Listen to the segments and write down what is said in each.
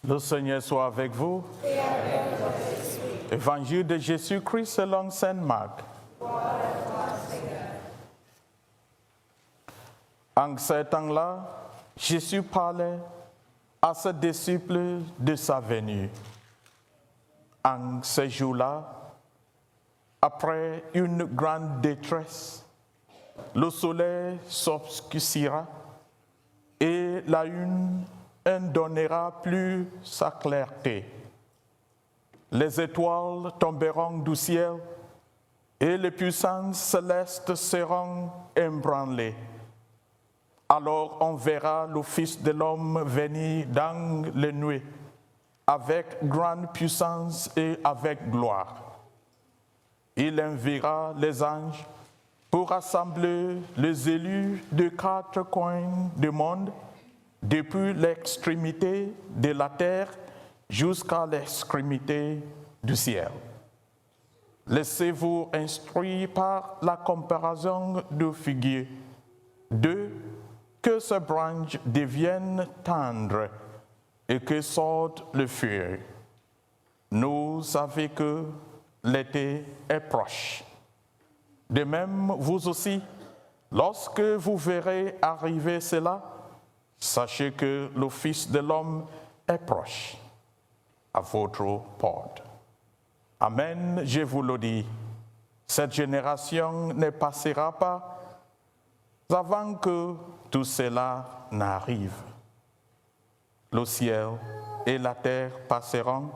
Le Seigneur soit avec vous. Et avec votre esprit. Évangile de Jésus-Christ selon Saint Marc. Gloire à toi, Seigneur. En ce temps-là, Jésus parlait à ses disciples de sa venue. En ce jour-là, après une grande détresse, le soleil s'obscurcira et la lune ne donnera plus sa clarté. Les étoiles tomberont du ciel et les puissances célestes seront ébranlées. Alors on verra le Fils de l'homme venir dans les nuées, avec grande puissance et avec gloire. Il enverra les anges pour rassembler les élus des quatre coins du monde, depuis l'extrémité de la terre jusqu'à l'extrémité du ciel. Laissez-vous instruire par la comparaison de figuier, que ces branches deviennent tendres et que sortent les feuilles. Nous savons que l'été est proche. De même, vous aussi, lorsque vous verrez arriver cela, sachez que le Fils de l'homme est proche, à votre porte. Amen, je vous le dis, cette génération ne passera pas avant que tout cela n'arrive. Le ciel et la terre passeront,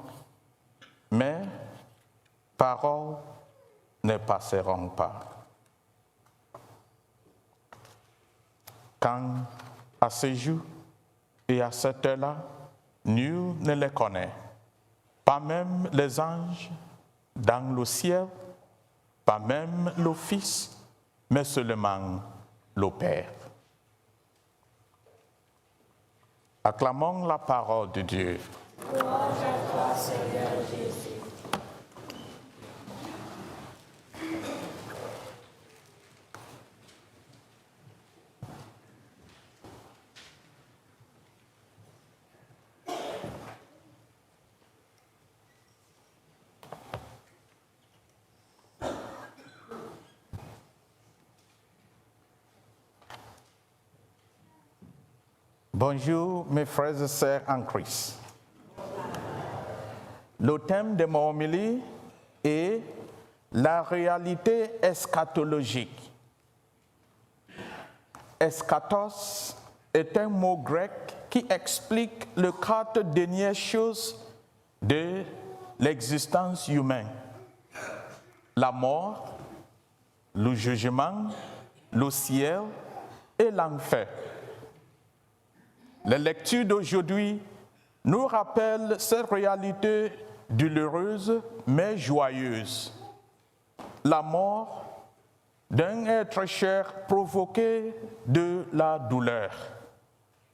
mais paroles ne passeront pas. Quand à ce jour et à cette heure-là, nul ne les connaît, pas même les anges dans le ciel, pas même le Fils, mais seulement le Père. Acclamons la parole de Dieu. Gloire à toi, Seigneur Jésus. Bonjour mes frères et sœurs en Christ. Le thème de mon homélie est la réalité eschatologique. Eschatos est un mot grec qui explique les 4 dernières choses de l'existence humaine. La mort, le jugement, le ciel et l'enfer. La lecture d'aujourd'hui nous rappelle cette réalité douloureuse mais joyeuse. La mort d'un être cher provoqué de la douleur.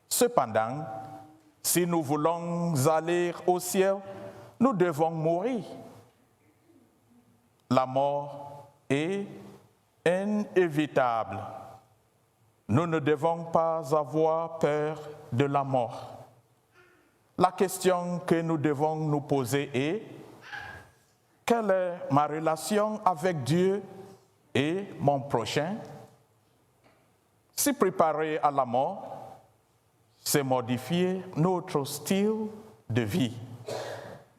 Cependant, si nous voulons aller au ciel, nous devons mourir. La mort est inévitable. Nous ne devons pas avoir peur de la mort. La question que nous devons nous poser est: quelle est ma relation avec Dieu et mon prochain? Se préparer à la mort, c'est modifier notre style de vie.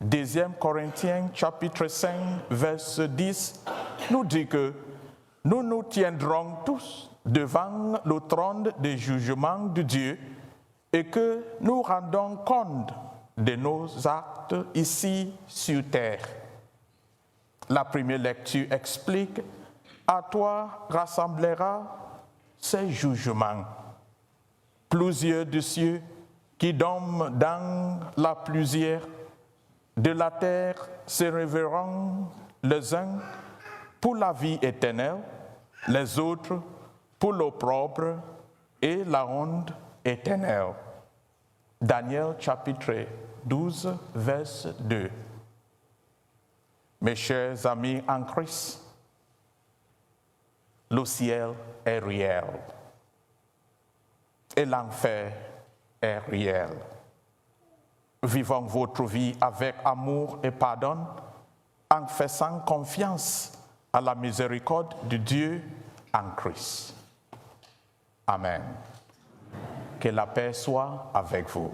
2 Corinthiens chapitre 5, verset 10 nous dit que nous nous tiendrons tous devant le trône de jugement de Dieu et que nous rendons compte de nos actes ici sur terre. La première lecture explique: à toi rassemblera ces jugements. Plusieurs de ceux qui dorment dans la plusieurs de la terre se révélleront les uns pour la vie éternelle, les autres pour l'opprobre et la honte éternelle. Daniel chapitre 12, verset 2. Mes chers amis en Christ, le ciel est réel et l'enfer est réel. vivons votre vie avec amour et pardon, en faisant confiance à la miséricorde de Dieu en Christ. Amen. Que la paix soit avec vous.